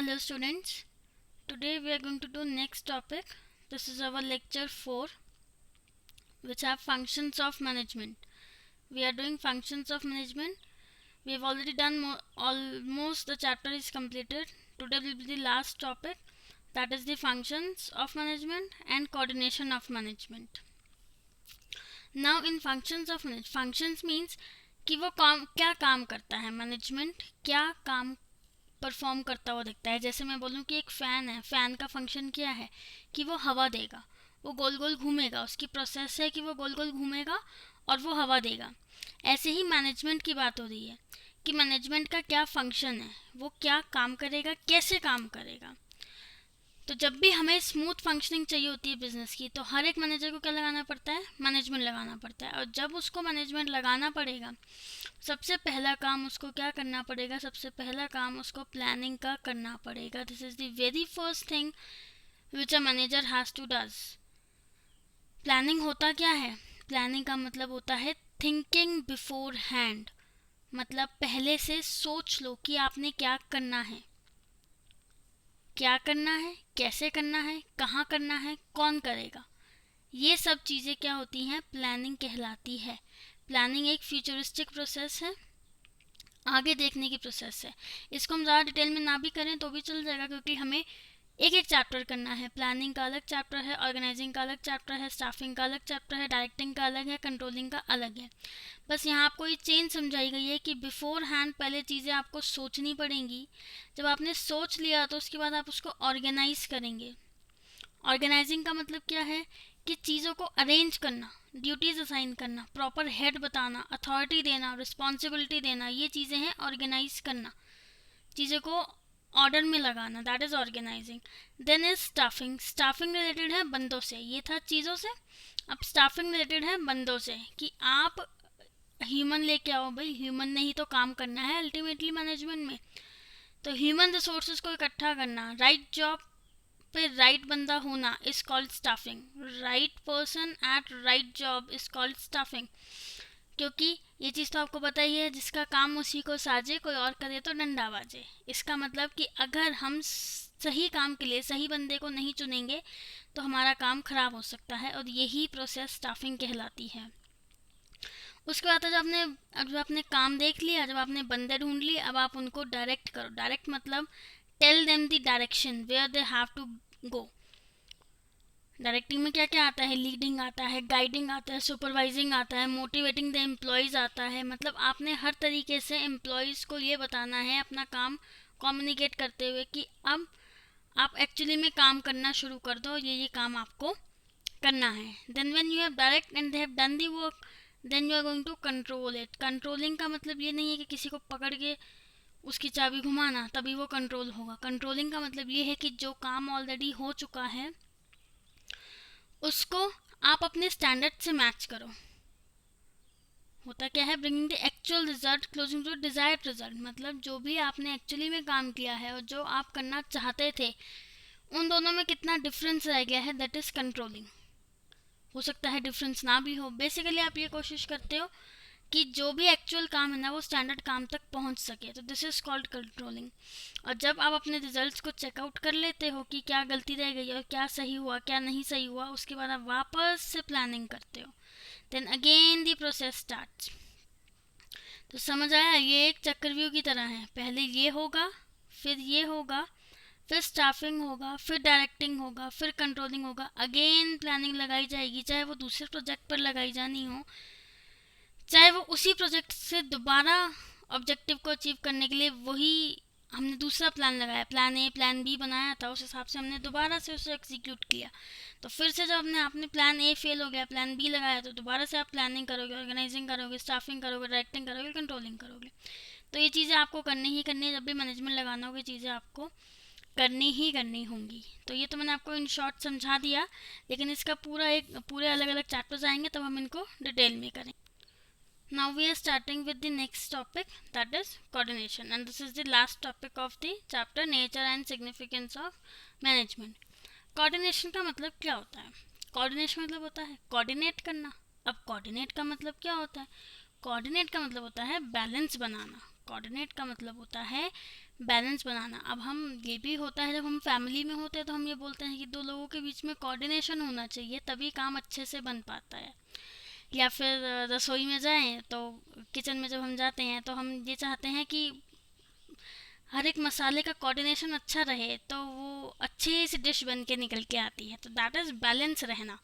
Hello students, today we are going to do next topic. This is our lecture 4 which have functions of management. We are doing functions of management. We have already done almost the chapter is completed. Today will be the last topic, that is the functions of management and coordination of management. Now in functions of management, functions means कि वो क्या काम करता है, management क्या काम perform करता हुआ दिखता है. जैसे मैं बोलूँ कि एक फ़ैन है, फ़ैन का फंक्शन क्या है कि वो हवा देगा, वो गोल गोल घूमेगा, उसकी प्रोसेस है कि वो गोल गोल घूमेगा और वो हवा देगा. ऐसे ही मैनेजमेंट की बात हो रही है कि मैनेजमेंट का क्या फंक्शन है, वो क्या काम करेगा, कैसे काम करेगा. तो जब भी हमें स्मूथ फंक्शनिंग चाहिए होती है बिजनेस की, तो हर एक मैनेजर को क्या लगाना पड़ता है, मैनेजमेंट लगाना पड़ता है. और जब उसको मैनेजमेंट लगाना पड़ेगा, सबसे पहला काम उसको क्या करना पड़ेगा, सबसे पहला काम उसको प्लानिंग का करना पड़ेगा. This is the very first thing which a manager has to does. Planning होता क्या है, प्लानिंग का मतलब होता है थिंकिंग बिफोर हैंड. मतलब पहले से सोच लो कि आपने क्या करना है, क्या करना है, कैसे करना है, कहाँ करना है, कौन करेगा. ये सब चीज़ें क्या होती हैं, प्लानिंग कहलाती है. प्लानिंग एक फ्यूचरिस्टिक प्रोसेस है, आगे देखने की प्रोसेस है. इसको हम ज़्यादा डिटेल में ना भी करें तो भी चल जाएगा, क्योंकि हमें एक एक चैप्टर करना है. प्लानिंग का अलग चैप्टर है, ऑर्गेनाइजिंग का अलग चैप्टर है, स्टाफिंग का अलग चैप्टर है, डायरेक्टिंग का अलग है, कंट्रोलिंग का अलग है. बस यहाँ आपको ये चेंज समझाई गई है कि बिफोर हैंड पहले चीज़ें आपको सोचनी पड़ेंगी. जब आपने सोच लिया तो उसके बाद आप उसको ऑर्गेनाइज करेंगे. ऑर्गेनाइजिंग का मतलब क्या है कि चीज़ों को अरेंज करना, ड्यूटीज़ असाइन करना, प्रॉपर हेड बताना, अथॉरिटी देना, रिस्पॉन्सिबिलिटी देना, ये चीज़ें हैं ऑर्गेनाइज करना, चीज़ों को ऑर्डर में लगाना, that is organising. Then is staffing. Staffing related है बंदों से, ये था चीज़ों से. अब स्टाफिंग रिलेटेड है बंदों से कि आप ह्यूमन लेके आओ. भाई ह्यूमन ने ही तो काम करना है अल्टीमेटली मैनेजमेंट में. तो ह्यूमन रिसोर्सेज को इकट्ठा करना, राइट जॉब पे राइट बंदा होना is called staffing. Right person at right job is called staffing. क्योंकि ये चीज़ तो आपको पता ही है, जिसका काम उसी को साजे, कोई और करे तो डंडा बाजे. इसका मतलब कि अगर हम सही काम के लिए सही बंदे को नहीं चुनेंगे तो हमारा काम खराब हो सकता है, और यही प्रोसेस स्टाफिंग कहलाती है. उसके बाद जब आपने काम देख लिया, जब आपने बंदे ढूंढ लिए, अब आप उनको डायरेक्ट करो. डायरेक्ट मतलब tell them the direction where they have to go. Directing में क्या क्या आता है, लीडिंग आता है, गाइडिंग आता है, सुपरवाइजिंग आता है, मोटिवेटिंग द एम्प्लॉयज़ आता है. मतलब आपने हर तरीके से एम्प्लॉयज़ को ये बताना है अपना काम कम्युनिकेट करते हुए कि अब आप एक्चुअली में काम करना शुरू कर दो, ये काम आपको करना है. Then when you have direct and they have done the work, then you are going to control it. Controlling का मतलब ये नहीं है कि किसी को पकड़ के उसकी चाबी घुमाना तभी वो कंट्रोल होगा. कंट्रोलिंग का मतलब ये है कि जो काम ऑलरेडी हो चुका है उसको आप अपने स्टैंडर्ड से मैच करो. होता क्या है, bringing the actual result closing to desired result. मतलब जो भी आपने एक्चुअली में काम किया है और जो आप करना चाहते थे, उन दोनों में कितना डिफरेंस रह गया है, दैट इज़ कंट्रोलिंग. हो सकता है डिफरेंस ना भी हो. बेसिकली आप ये कोशिश करते हो कि जो भी एक्चुअल काम है ना, वो स्टैंडर्ड काम तक पहुंच सके. तो दिस इज़ कॉल्ड कंट्रोलिंग. और जब आप अपने रिजल्ट्स को चेकआउट कर लेते हो कि क्या गलती रह गई और क्या सही हुआ, क्या नहीं सही हुआ, उसके बाद आप वापस से प्लानिंग करते हो. Then again the process starts. तो समझ आया, ये एक चक्रव्यूह की तरह है. पहले ये होगा, फिर ये होगा, फिर स्टाफिंग होगा, फिर डायरेक्टिंग होगा, फिर कंट्रोलिंग होगा, अगेन प्लानिंग लगाई जाएगी. चाहे वो दूसरे प्रोजेक्ट पर लगाई जानी हो, चाहे वो उसी प्रोजेक्ट से दोबारा ऑब्जेक्टिव को अचीव करने के लिए वही हमने दूसरा प्लान लगाया, प्लान ए प्लान बी बनाया था, उस हिसाब से हमने दोबारा से उसे एग्जीक्यूट किया. तो फिर से जब आपने प्लान ए फेल हो गया, प्लान बी लगाया, तो दोबारा से आप प्लानिंग करोगे, ऑर्गेनाइजिंग करोगे, स्टाफिंग करोगे, डायरेक्टिंग करोगे, कंट्रोलिंग करोगे. तो ये चीज़ें आपको करनी ही करनी है. जब भी मैनेजमेंट लगाना होगी, चीज़ें आपको करनी ही करनी होंगी. तो ये तो मैंने आपको इन शॉर्ट समझा दिया, लेकिन इसका पूरे अलग अलग चैप्टर्स आएंगे तब हम इनको डिटेल में करेंगे. Now we are starting with the next topic, that is coordination, and this is the last topic of the chapter, nature and significance of management. Coordination का मतलब क्या होता है? Coordination मतलब होता है coordinate करना. अब coordinate का मतलब क्या होता है? Coordinate का मतलब होता है बैलेंस बनाना. Coordinate का मतलब होता है बैलेंस बनाना। अब हम ये भी होता है जब हम फैमिली में होते हैं तो हम ये बोलते हैं कि दो लोगों के बीच में कोऑर्डिनेशन होना चाहिए, तभी काम अच्छे से बन पाता है। या फिर रसोई में जाएं तो किचन में जब हम जाते हैं तो हम ये चाहते हैं कि हर एक मसाले का कोऑर्डिनेशन अच्छा रहे तो वो अच्छी सी डिश बन के निकल के आती है। तो दैट इज़ बैलेंस रहना।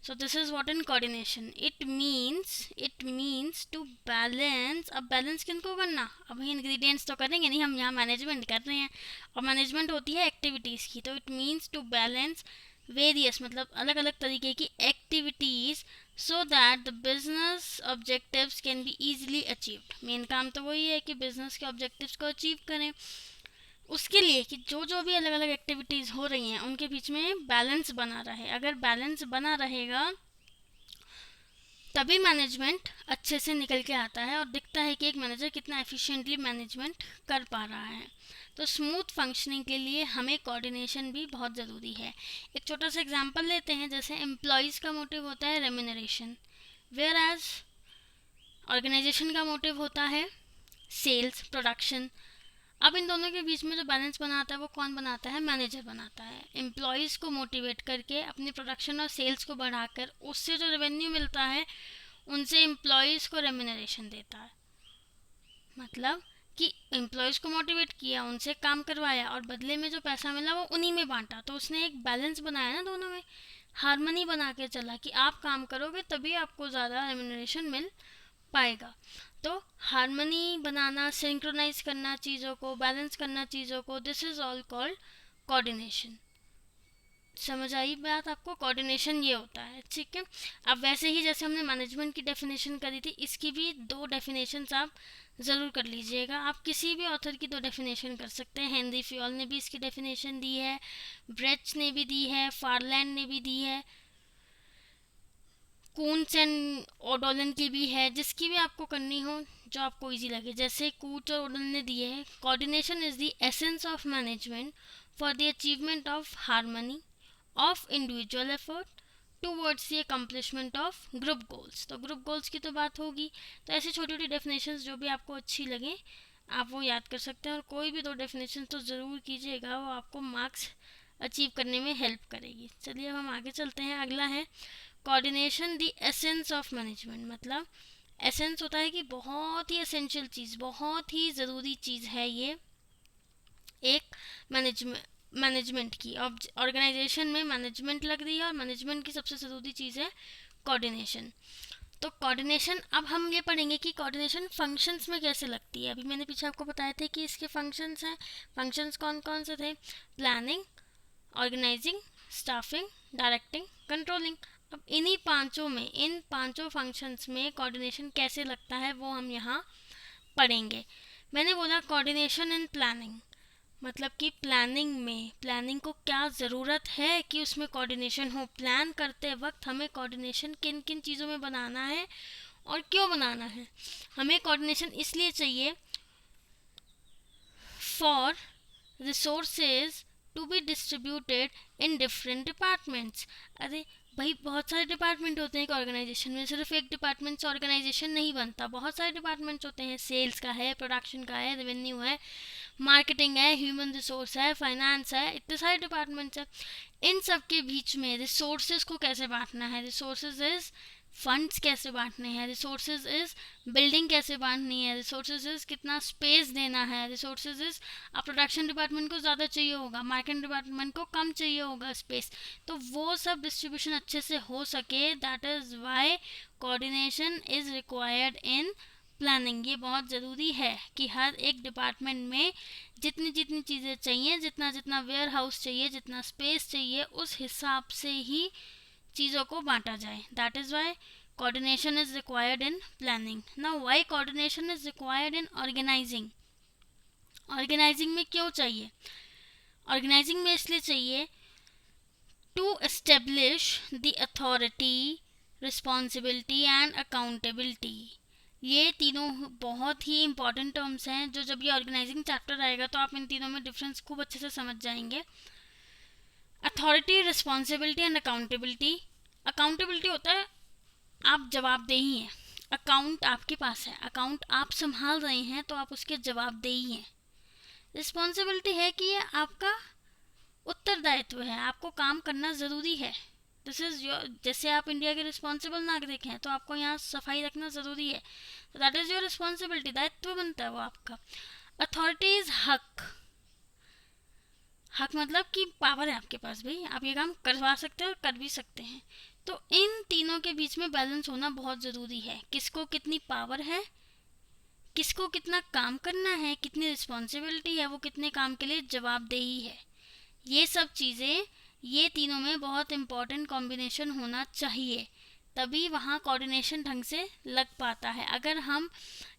So this is what in coordination. It means to balance. अब बैलेंस किनको करना, अब इंग्रेडिएंट्स तो करेंगे नहीं, हम यहाँ मैनेजमेंट कर रहे हैं और मैनेजमेंट होती है एक्टिविटीज़ की। तो it means to balance various, मतलब अलग अलग तरीके की activities so that the business objectives can be easily achieved. Main काम तो वही है कि बिजनेस के ऑब्जेक्टिव्स को अचीव करें। उसके लिए कि जो भी अलग अलग एक्टिविटीज़ हो रही हैं उनके बीच में बैलेंस बना रहे। अगर बैलेंस बना रहेगा तभी मैनेजमेंट अच्छे से निकल के आता है और दिखता है कि एक मैनेजर कितना एफिशिएंटली मैनेजमेंट कर पा रहा है। तो स्मूथ फंक्शनिंग के लिए हमें कोऑर्डिनेशन भी बहुत ज़रूरी है। एक छोटा सा एग्जांपल लेते हैं, जैसे एम्प्लॉयज़ का मोटिव होता है रेम्यूनरेशन, वेयर एज ऑर्गेनाइजेशन का मोटिव होता है सेल्स, प्रोडक्शन। अब इन दोनों के बीच में जो बैलेंस बनाता है वो कौन बनाता है, मैनेजर बनाता है। एम्प्लॉयज़ को मोटिवेट करके अपनी प्रोडक्शन और सेल्स को बढ़ाकर उससे जो रेवेन्यू मिलता है उनसे एम्प्लॉयज़ को रेम्यूनरेशन देता है। मतलब कि एम्प्लॉयज़ को मोटिवेट किया, उनसे काम करवाया और बदले में जो पैसा मिला वो उन्हीं में बांटा। तो उसने एक बैलेंस बनाया ना, दोनों में हार्मनी बना के चला कि आप काम करोगे तभी आपको ज़्यादा रेम्यूनरेशन मिल पाएगा। तो हार्मनी बनाना, सिंक्रोनाइज करना चीज़ों को, बैलेंस करना चीज़ों को, this is all called coordination. समझ आई बात आपको? कोऑर्डिनेशन ये होता है, ठीक है। अब वैसे ही जैसे हमने मैनेजमेंट की डेफिनेशन करी थी, इसकी भी 2 डेफिनेशंस आप ज़रूर कर लीजिएगा। आप किसी भी ऑथर की 2 डेफिनेशन कर सकते हैं। हेनरी फ्योल ने भी इसकी डेफिनेशन दी है, ब्रेच ने भी दी है, फारलैंड ने भी दी है, कून्स एंड ओडोलन की भी है। जिसकी भी आपको करनी हो, जो आपको इजी लगे। जैसे कूच और ओडोलन ने दिए है, coordination is the essence of management for the achievement of harmony of individual effort towards the accomplishment of group goals. तो ग्रुप गोल्स की तो बात होगी। तो ऐसी छोटी छोटी डेफिनेशंस जो भी आपको अच्छी लगे आप वो याद कर सकते हैं, और कोई भी 2 डेफिनेशन तो ज़रूर कीजिएगा, वो आपको मार्क्स अचीव करने में हेल्प करेगी। चलिए अब हम आगे चलते हैं। अगला है coordination the essence of management. मतलब एसेंस होता है कि बहुत ही एसेंशियल चीज़, बहुत ही ज़रूरी चीज़ है ये एक मैनेजमेंट की। ऑर्गेनाइजेशन में मैनेजमेंट लग रही है और मैनेजमेंट की सबसे ज़रूरी चीज़ है कोऑर्डिनेशन। तो कोऑर्डिनेशन, अब हम ये पढ़ेंगे कि कोऑर्डिनेशन फंक्शंस में कैसे लगती है। अभी मैंने पीछे आपको बताया था कि इसके फंक्शंस हैं। फंक्शंस कौन कौन से थे? Planning, organising, staffing, directing, controlling. अब इन पांचों फंक्शंस में कोऑर्डिनेशन कैसे लगता है वो हम यहाँ पढ़ेंगे। मैंने बोला कोऑर्डिनेशन इन प्लानिंग, मतलब कि प्लानिंग को क्या ज़रूरत है कि उसमें कोऑर्डिनेशन हो। प्लान करते वक्त हमें कोऑर्डिनेशन किन किन चीज़ों में बनाना है और क्यों बनाना है। हमें कोऑर्डिनेशन इसलिए चाहिए for resources to be distributed in different departments. अरे भाई, बहुत सारे डिपार्टमेंट होते हैं एक ऑर्गेनाइजेशन में, सिर्फ एक डिपार्टमेंट से ऑर्गेनाइजेशन नहीं बनता। बहुत सारे डिपार्टमेंट्स होते हैं, सेल्स का है, प्रोडक्शन का है, रेवेन्यू है, मार्केटिंग है, ह्यूमन रिसोर्स है, फाइनेंस है, इतने सारे डिपार्टमेंट्स हैं। इन सब के बीच में रिसोर्सेज को कैसे बांटना है, रिसोर्सेज इज फंड्स कैसे बांटने हैं, रिसोर्सेज इज बिल्डिंग कैसे बांटनी है, रिसोर्सेज इज कितना स्पेस देना है, रिसोर्सेज इज अब प्रोडक्शन डिपार्टमेंट को ज़्यादा चाहिए होगा, मार्केटिंग डिपार्टमेंट को कम चाहिए होगा स्पेस। तो वो सब डिस्ट्रीब्यूशन अच्छे से हो सके, that is why coordination is required in planning. ये बहुत ज़रूरी है कि हर एक डिपार्टमेंट में जितनी जितनी चीज़ें चाहिए, जितना जितना वेयर हाउस चाहिए, जितना स्पेस चाहिए, उस हिसाब से ही चीज़ों को बांटा जाए। That is why coordination is required in planning. Now why coordination is required in organizing? Organizing में क्यों चाहिए? Organizing में इसलिए चाहिए to establish the authority, responsibility and accountability. ये तीनों बहुत ही इंपॉर्टेंट टर्म्स हैं जो जब ये ऑर्गेनाइजिंग चैप्टर आएगा तो आप इन तीनों में डिफरेंस खूब अच्छे से समझ जाएंगे। Authority, responsibility and accountability. Accountability होता है आप जवाबदेही हैं, अकाउंट आपके पास है, अकाउंट आप संभाल रहे हैं तो आप उसके जवाबदेही हैं। रिस्पॉन्सिबिलिटी है कि ये आपका उत्तरदायित्व है, आपको काम करना ज़रूरी है। दिस इज़ योर, जैसे आप इंडिया के रिस्पॉन्सिबल नागरिक हैं तो आपको यहाँ सफाई रखना ज़रूरी है, तो दैट इज़ योर रिस्पॉन्सिबिलिटी, दायित्व बनता है वो आपका। अथॉरिटी इज़ हक, हक मतलब कि पावर है आपके पास, भाई आप ये काम करवा सकते हैं और कर भी सकते हैं। तो इन तीनों के बीच में बैलेंस होना बहुत ज़रूरी है। किसको कितनी पावर है, किसको कितना काम करना है, कितनी रिस्पॉन्सिबिलिटी है, वो कितने काम के लिए जवाबदेही है, ये सब चीज़ें, ये तीनों में बहुत इम्पॉर्टेंट कॉम्बिनेशन होना चाहिए, तभी वहाँ कोऑर्डिनेशन ढंग से लग पाता है। अगर हम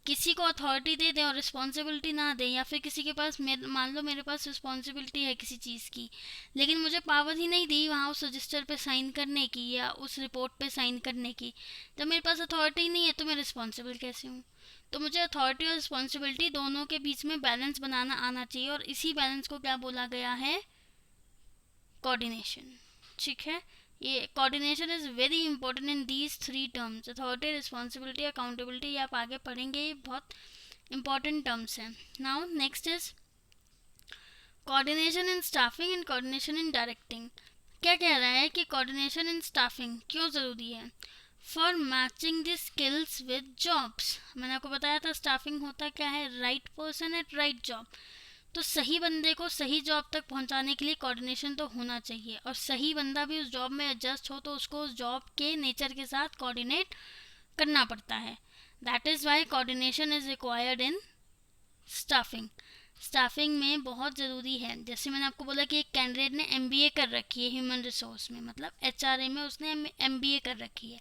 किसी को अथॉरिटी दे दें और रिस्पॉन्सिबिलिटी ना दें, या फिर किसी के पास, मान लो मेरे पास रिस्पॉन्सिबिलिटी है किसी चीज़ की, लेकिन मुझे पावर ही नहीं दी वहाँ उस रजिस्टर पे साइन करने की या उस रिपोर्ट पे साइन करने की, जब मेरे पास अथॉरिटी नहीं है तो मैं रिस्पॉन्सिबल कैसे हूँ? तो मुझे अथॉरिटी और रिस्पॉन्सिबिलिटी दोनों के बीच में बैलेंस बनाना आना चाहिए, और इसी बैलेंस को क्या बोला गया है? कोऑर्डिनेशन। ठीक है, ये coordination is very important in these three terms, authority, responsibility, accountability, ये आप आगे पढ़ेंगे, ये बहुत इंपॉर्टेंट टर्म्स हैं। Now next is coordination in staffing and coordination in directing. क्या कह रहा है कि कोऑर्डिनेशन इन स्टाफिंग क्यों ज़रूरी है? For matching the skills with jobs. मैंने आपको बताया था स्टाफिंग होता क्या है? Right person at right job. तो सही बंदे को सही जॉब तक पहुंचाने के लिए कोऑर्डिनेशन तो होना चाहिए, और सही बंदा भी उस जॉब में एडजस्ट हो तो उसको उस जॉब के नेचर के साथ कोऑर्डिनेट करना पड़ता है। That is why coordination is required in staffing. Staffing में बहुत ज़रूरी है। जैसे मैंने आपको बोला कि एक कैंडिडेट ने MBA कर रखी है ह्यूमन रिसोर्स में, मतलब HRA में उसने MBA कर रखी है,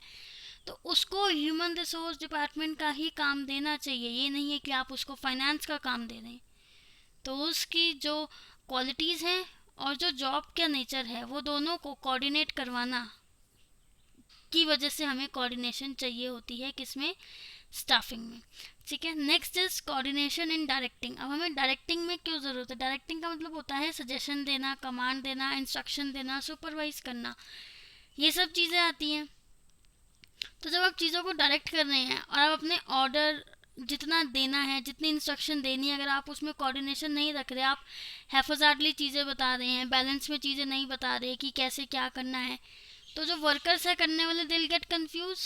तो उसको ह्यूमन रिसोर्स डिपार्टमेंट का ही काम देना चाहिए। ये नहीं है कि आप उसको फाइनेंस का काम दे दें। तो उसकी जो क्वालिटीज़ हैं और जो जॉब का नेचर है, वो दोनों को कोऑर्डिनेट करवाना की वजह से हमें कोऑर्डिनेशन चाहिए होती है, किसमें? स्टाफिंग में। ठीक है, next is coordination in directing. अब हमें डायरेक्टिंग में क्यों ज़रूरत है? डायरेक्टिंग का मतलब होता है सजेशन देना, कमांड देना, इंस्ट्रक्शन देना, सुपरवाइज करना, ये सब चीज़ें आती हैं। तो जब आप चीज़ों को डायरेक्ट कर रहे हैं और आप अपने ऑर्डर जितना देना है, जितनी इंस्ट्रक्शन देनी है, अगर आप उसमें कोऑर्डिनेशन नहीं रख रहे, आप हैफजार्डली चीज़ें बता रहे हैं, बैलेंस में चीज़ें नहीं बता रहे कि कैसे क्या करना है, तो जो वर्कर्स है करने वाले, दे विल गेट कंफ्यूज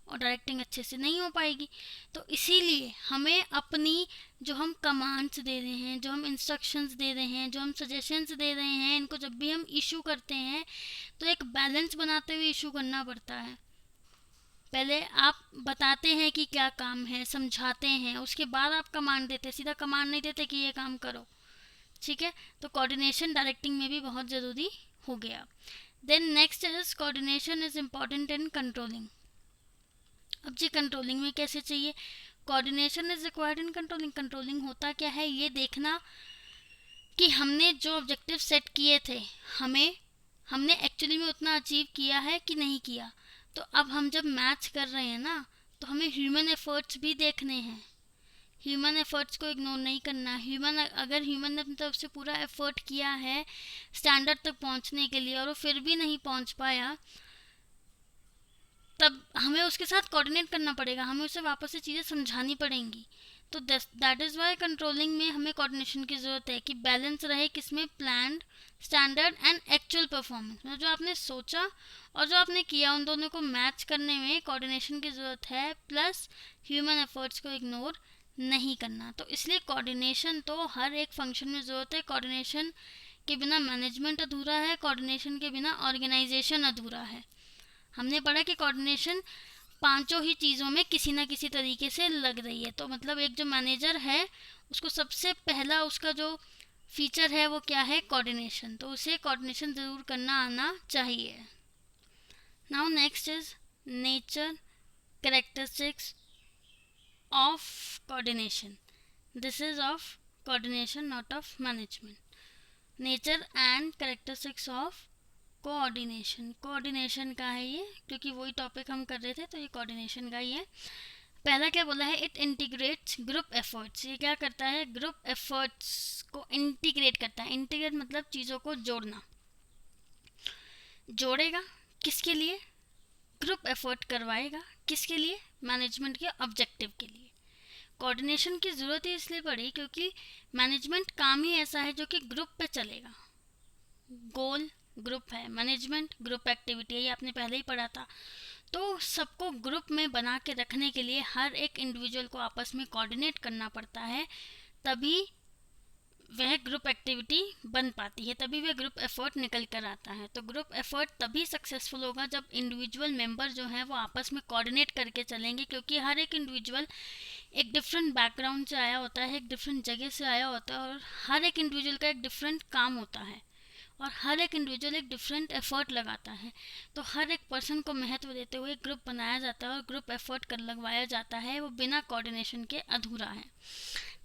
और डायरेक्टिंग अच्छे से नहीं हो पाएगी। तो इसीलिए हमें अपनी जो हम कमांड्स दे रहे हैं, जो हम इंस्ट्रक्शंस दे रहे हैं, जो हम सजेशंस दे रहे हैं, इनको जब भी हम इशू करते हैं तो एक बैलेंस बनाते हुए इशू करना पड़ता है। पहले आप बताते हैं कि क्या काम है, समझाते हैं, उसके बाद आप कमांड देते हैं, सीधा कमांड नहीं देते कि ये काम करो। ठीक है, तो कोऑर्डिनेशन डायरेक्टिंग में भी बहुत ज़रूरी हो गया। Then next is coordination is important in controlling. अब जी कंट्रोलिंग में कैसे चाहिए? Coordination is required in controlling. Controlling होता क्या है? ये देखना कि हमने जो ऑब्जेक्टिव सेट किए थे, हमने एक्चुअली में उतना अचीव किया है कि नहीं किया। तो अब हम जब मैच कर रहे हैं ना, तो हमें ह्यूमन एफर्ट्स भी देखने हैं, ह्यूमन एफर्ट्स को इग्नोर नहीं करना। अगर ह्यूमन ने अपनी तरफ से पूरा एफर्ट किया है स्टैंडर्ड तक पहुंचने के लिए और वो फिर भी नहीं पहुंच पाया, तब हमें उसके साथ कोऑर्डिनेट करना पड़ेगा, हमें उसे वापस से चीज़ें समझानी पड़ेंगी। तो दैट इज़ वाई कंट्रोलिंग में हमें कोऑर्डिनेशन की ज़रूरत है कि बैलेंस रहे किसमें? Planned, standard and actual performance. मतलब जो आपने सोचा और जो आपने किया, उन दोनों को मैच करने में कोऑर्डिनेशन की ज़रूरत है, प्लस ह्यूमन एफर्ट्स को इग्नोर नहीं करना। तो इसलिए कोऑर्डिनेशन तो हर एक फंक्शन में ज़रूरत है। कोऑर्डिनेशन के बिना मैनेजमेंट अधूरा है, कोऑर्डिनेशन के बिना ऑर्गेनाइजेशन अधूरा है। हमने पढ़ा कि कोऑर्डिनेशन पांचों ही चीज़ों में किसी ना किसी तरीके से लग रही है। तो मतलब एक जो मैनेजर है, उसको सबसे पहला उसका जो फीचर है वो क्या है? कोऑर्डिनेशन। तो उसे कोऑर्डिनेशन ज़रूर करना आना चाहिए। Now next is nature, characteristics of coordination. This is of coordination, not of management. Nature and characteristics of coordination. Coordination का है ये, क्योंकि वही टॉपिक हम कर रहे थे, तो ये कोऑर्डिनेशन का ही है। पहला क्या बोला है? It integrates group efforts. ये क्या करता है? ग्रुप एफर्ट्स को इंटीग्रेट करता है। इंटीग्रेट मतलब चीज़ों को जोड़ना। जोड़ेगा किसके लिए? ग्रुप एफर्ट करवाएगा किसके लिए? मैनेजमेंट के ऑब्जेक्टिव के लिए। कोऑर्डिनेशन की ज़रूरत ही इसलिए पड़ी क्योंकि मैनेजमेंट काम ही ऐसा है जो कि ग्रुप पे चलेगा। गोल ग्रुप है, मैनेजमेंट ग्रुप एक्टिविटी है, ये आपने पहले ही पढ़ा था। तो सबको ग्रुप में बना के रखने के लिए हर एक इंडिविजुअल को आपस में कोऑर्डिनेट करना पड़ता है, तभी वह ग्रुप एक्टिविटी बन पाती है, तभी वह ग्रुप एफर्ट निकल कर आता है। तो ग्रुप एफर्ट तभी सक्सेसफुल होगा जब इंडिविजुअल मेंबर जो हैं वो आपस में कोऑर्डिनेट करके चलेंगे, क्योंकि हर एक इंडिविजुअल एक डिफरेंट बैकग्राउंड से आया होता है, एक डिफरेंट जगह से आया होता है, और हर एक इंडिविजुअल का एक डिफरेंट काम होता है, और हर एक इंडिविजुअल एक डिफरेंट एफर्ट लगाता है। तो हर एक पर्सन को महत्व देते हुए ग्रुप बनाया जाता है और ग्रुप एफर्ट कर लगवाया जाता है, वो बिना कोऑर्डिनेशन के अधूरा है।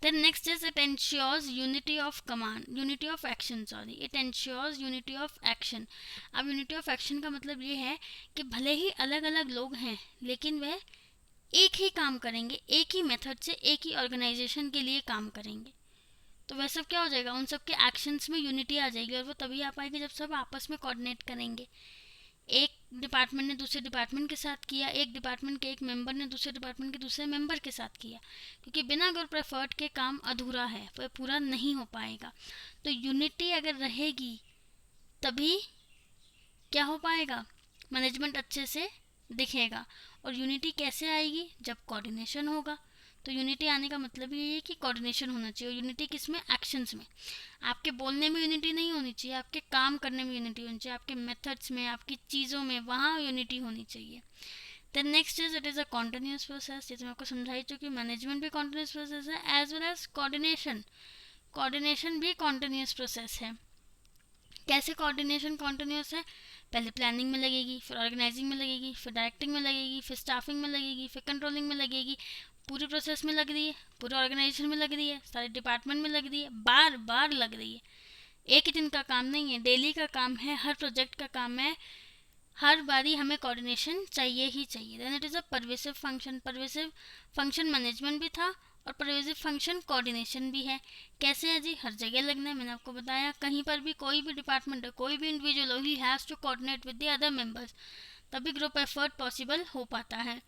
Then next is it ensures unity of command, unity of action, sorry, it ensures unity of action। अब unity of action का मतलब ये है कि भले ही अलग अलग लोग हैं लेकिन वह एक ही काम करेंगे, एक ही मेथड से एक ही ऑर्गेनाइजेशन के लिए काम करेंगे। तो वह सब क्या हो जाएगा, उन सब के एक्शंस में यूनिटी आ जाएगी, और वो तभी आ पाएगी जब सब आपस में कोऑर्डिनेट करेंगे। एक डिपार्टमेंट ने दूसरे डिपार्टमेंट के साथ किया, एक डिपार्टमेंट के एक मेंबर ने दूसरे डिपार्टमेंट के दूसरे मेंबर के साथ किया, क्योंकि बिना ग्रुप एफर्ट के काम अधूरा है, वह पूरा नहीं हो पाएगा। तो यूनिटी अगर रहेगी तभी क्या हो पाएगा, मैनेजमेंट अच्छे से दिखेगा। और यूनिटी कैसे आएगी, जब कोऑर्डिनेशन होगा। तो यूनिटी आने का मतलब ये है कि कोऑर्डिनेशन होना चाहिए। और यूनिटी किस में, एक्शंस में। आपके बोलने में यूनिटी नहीं होनी चाहिए, आपके काम करने में यूनिटी होनी चाहिए, आपके मेथड्स में, आपकी चीज़ों में, वहाँ यूनिटी होनी चाहिए। Then next is it is a continuous process. जैसे मैं आपको समझाई चुकी, मैनेजमेंट भी कॉन्टिन्यूस प्रोसेस है, as well as coordination. Coordination भी कॉन्टिन्यूस प्रोसेस है। कैसे कोऑर्डिनेशन कॉन्टिन्यूस है, पहले प्लानिंग में लगेगी, फिर ऑर्गेनाइजिंग में लगेगी, फिर डायरेक्टिंग में लगेगी, फिर स्टाफिंग में लगेगी, फिर कंट्रोलिंग में लगेगी, पूरी प्रोसेस में लग रही है, पूरे ऑर्गेनाइजेशन में लग रही है, सारे डिपार्टमेंट में लग रही है, बार बार लग रही है। एक ही दिन का काम नहीं है, डेली का काम है, हर प्रोजेक्ट का काम है, हर बारी हमें कोऑर्डिनेशन चाहिए ही चाहिए। Then it is a pervasive function. Pervasive function management भी था और परवेसिव फंक्शन कोऑर्डिनेशन भी है। कैसे है जी, हर जगह लगना है, मैंने आपको बताया। कहीं पर भी कोई भी डिपार्टमेंट हो, कोई भी इंडिविजुअल हो, he has to coordinate with the other members, तभी ग्रुप एफर्ट पॉसिबल हो पाता है।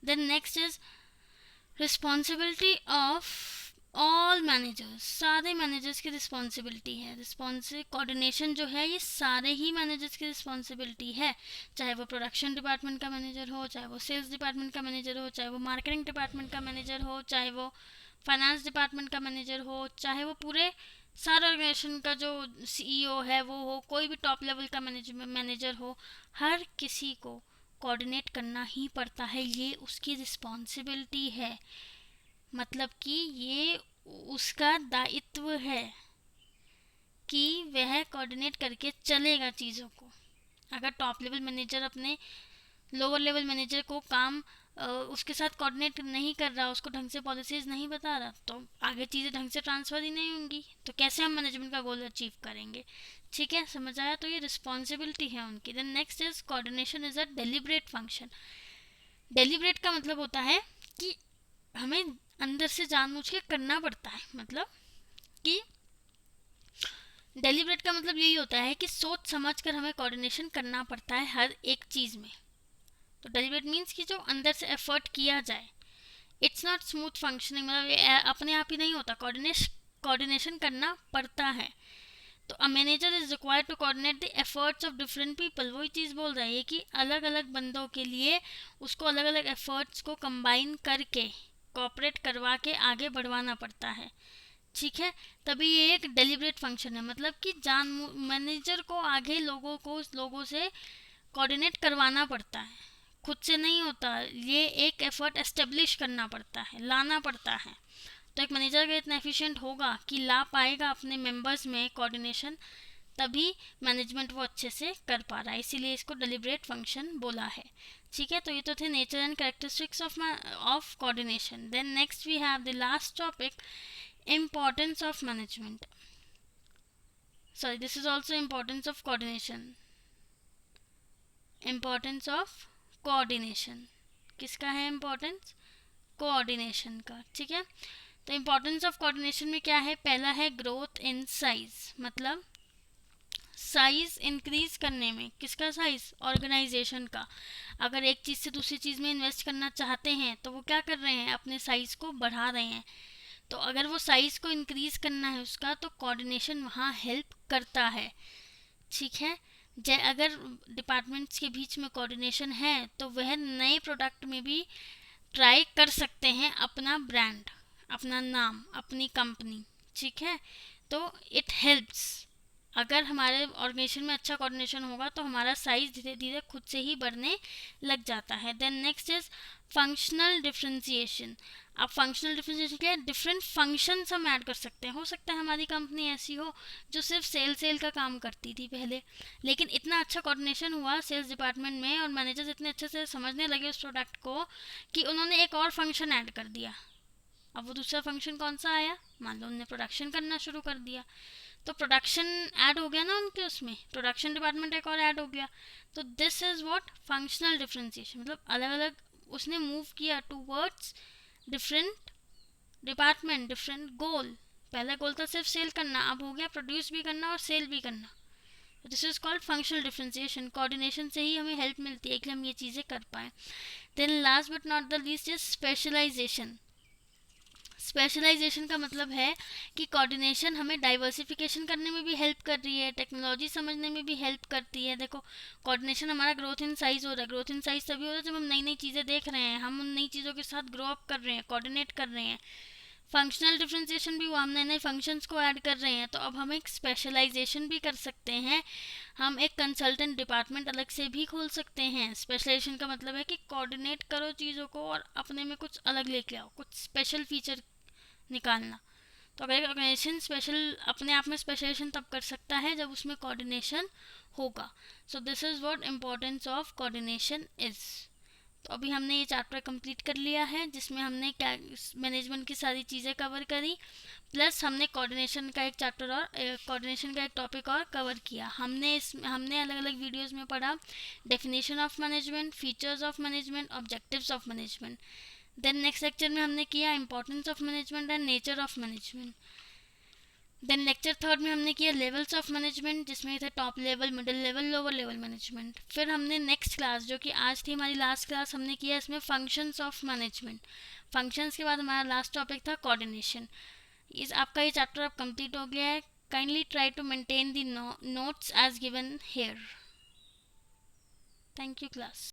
Then next is responsibility of all managers. सारे मैनेजर्स की रिस्पॉन्सिबिलिटी है। कोऑर्डिनेशन जो है ये सारे ही मैनेजर्स की रिस्पॉन्सिबिलिटी है, चाहे वो प्रोडक्शन डिपार्टमेंट का मैनेजर हो, चाहे वो सेल्स डिपार्टमेंट का मैनेजर हो, चाहे वो मार्केटिंग डिपार्टमेंट का मैनेजर हो, चाहे वो फाइनेंस डिपार्टमेंट का मैनेजर हो, चाहे वो पूरे सारे ऑर्गेनाइजेशन का जो सीईओ है वो हो, कोई भी टॉप लेवल का मैनेजर हो, हर किसी को कोऑर्डिनेट करना ही पड़ता है। ये उसकी रिस्पॉन्सिबिलिटी है, मतलब कि ये उसका दायित्व है कि वह कोऑर्डिनेट करके चलेगा चीज़ों को। अगर टॉप लेवल मैनेजर अपने लोअर लेवल मैनेजर को काम उसके साथ कोऑर्डिनेट नहीं कर रहा, उसको ढंग से पॉलिसीज़ नहीं बता रहा, तो आगे चीज़ें ढंग से ट्रांसफ़र ही नहीं होंगी, तो कैसे हम मैनेजमेंट का गोल अचीव करेंगे। ठीक है, समझ आया। तो ये रिस्पॉन्सिबिलिटी है उनकी। Then next is coordination is a deliberate function. Deliberate का मतलब होता है कि हमें अंदर से जानबूझ के करना पड़ता है, मतलब कि डेलिब्रेट का मतलब यही होता है कि सोच समझ कर हमें कोऑर्डिनेशन करना पड़ता है हर एक चीज़ में। तो डेलिब्रेट मीन्स कि जो अंदर से एफर्ट किया जाए। इट्स नॉट स्मूथ फंक्शनिंग, मतलब अपने आप ही नहीं होता, कोऑर्डिनेशन करना पड़ता है। तो a manager is required to coordinate the efforts of different people. वही चीज़ बोल रही है कि अलग अलग बंदों के लिए उसको अलग अलग एफर्ट्स को कंबाइन करके कोऑपरेट करवा के आगे बढ़वाना पड़ता है। ठीक है, तभी ये एक डेलिब्रेट फंक्शन है, मतलब कि मैनेजर को आगे लोगों से कोऑर्डिनेट करवाना पड़ता है, खुद से नहीं होता। ये एक एफर्ट एस्टेब्लिश करना पड़ता है, लाना पड़ता है। तो एक मैनेजर अगर इतना एफिशिएंट होगा कि ला पाएगा अपने मेंबर्स में कोऑर्डिनेशन, तभी मैनेजमेंट वो अच्छे से कर पा रहा है, इसीलिए इसको डेलिब्रेट फंक्शन बोला है। ठीक है, तो ये तो थे nature and characteristics of coordination. Then next we have the last topic, importance of management. Sorry, this is also importance of coordination. Importance of coordination किसका है importance? कोऑर्डिनेशन का। ठीक है, तो इम्पोर्टेंस ऑफ कोऑर्डिनेशन में क्या है, पहला है ग्रोथ इन साइज, मतलब साइज इंक्रीज करने में। किसका साइज? ऑर्गेनाइजेशन का। अगर एक चीज़ से दूसरी चीज़ में इन्वेस्ट करना चाहते हैं तो वो क्या कर रहे हैं? अपने साइज को बढ़ा रहे हैं। तो अगर वो साइज को इंक्रीज करना है उसका, तो कोऑर्डिनेशन वहाँ हेल्प करता है। ठीक है, अगर डिपार्टमेंट्स के बीच में कोऑर्डिनेशन है तो वह नए प्रोडक्ट में भी ट्राई कर सकते हैं अपना ब्रांड, अपना नाम, अपनी कंपनी। ठीक है, तो इट हेल्प्स। अगर हमारे ऑर्गेनाइजेशन में अच्छा कोऑर्डिनेशन होगा तो हमारा साइज धीरे धीरे खुद से ही बढ़ने लग जाता है। Then next is functional differentiation. अब फंक्शनल डिफ्रेंसिएशन क्या है? डिफरेंट फंक्शंस हम ऐड कर सकते हैं। हो सकता है हमारी कंपनी ऐसी हो जो सिर्फ सेल का काम करती थी पहले, लेकिन इतना अच्छा कोऑर्डिनेशन हुआ सेल्स डिपार्टमेंट में और मैनेजर्स इतने अच्छे से समझने लगे उस प्रोडक्ट को कि उन्होंने एक और फंक्शन ऐड कर दिया। अब वो दूसरा फंक्शन कौन सा आया? मान लो उन्होंने प्रोडक्शन करना शुरू कर दिया, तो प्रोडक्शन ऐड हो गया ना उनके, उसमें प्रोडक्शन डिपार्टमेंट एक और ऐड हो गया। तो this is what functional differentiation, मतलब अलग अलग उसने मूव किया टूवर्ड्स डिफरेंट डिपार्टमेंट, डिफरेंट गोल। पहला गोल था सिर्फ सेल करना, अब हो गया प्रोड्यूस भी करना और सेल भी करना। This is called functional differentiation. Coordination से ही हमें हेल्प मिलती है कि हम ये चीज़ें कर पाए। Then last but not the least is specialisation. Specialisation का मतलब है कि कोऑर्डिनेशन हमें डाइवर्सिफिकेशन करने में भी हेल्प कर रही है, टेक्नोलॉजी समझने में भी हेल्प करती है। देखो, कोऑर्डिनेशन हमारा ग्रोथ इन साइज हो रहा है। ग्रोथ इन साइज तभी हो रहा है जब हम नई नई चीज़ें देख रहे हैं, हम उन नई चीज़ों के साथ ग्रो अप कर रहे हैं, कोऑर्डिनेट कर रहे हैं। फंक्शनल डिफरेंशिएशन भी हुआ, हम नए नए फंक्शंस को ऐड कर रहे हैं, तो अब हम एक स्पेशलाइजेशन भी कर सकते हैं। हम एक कंसल्टेंट डिपार्टमेंट अलग से भी खोल सकते हैं। स्पेशलाइजेशन का मतलब है कि कोऑर्डिनेट करो चीज़ों को और अपने में कुछ अलग लेके आओ, कुछ स्पेशल फीचर निकालना। तो अगर एक ऑर्गेनाइजेशन स्पेशल अपने आप में स्पेशलाइजेशन तब कर सकता है जब उसमें कोऑर्डिनेशन होगा। So this is what importance of coordination is. तो अभी हमने ये चैप्टर कंप्लीट कर लिया है जिसमें हमने क्या मैनेजमेंट की सारी चीज़ें कवर करी, प्लस हमने कोऑर्डिनेशन का एक चैप्टर और कोऑर्डिनेशन का एक टॉपिक और कवर किया। हमने अलग अलग वीडियोस में पढ़ा definition of management, features of management, objectives of management. Then next lecture में हमने किया importance of management and nature of management. Then lecture third में हमने किया लेवल्स ऑफ मैनेजमेंट, जिसमें थे top level, middle level, lower level management. फिर हमने नेक्स्ट क्लास, जो कि आज थी हमारी लास्ट क्लास, हमने किया इसमें फंक्शंस ऑफ मैनेजमेंट। फंक्शंस के बाद हमारा लास्ट टॉपिक था कोऑर्डिनेशन। इस आपका ये चैप्टर अब कंप्लीट हो गया है। Kindly try to maintain the notes as given here. Thank you class.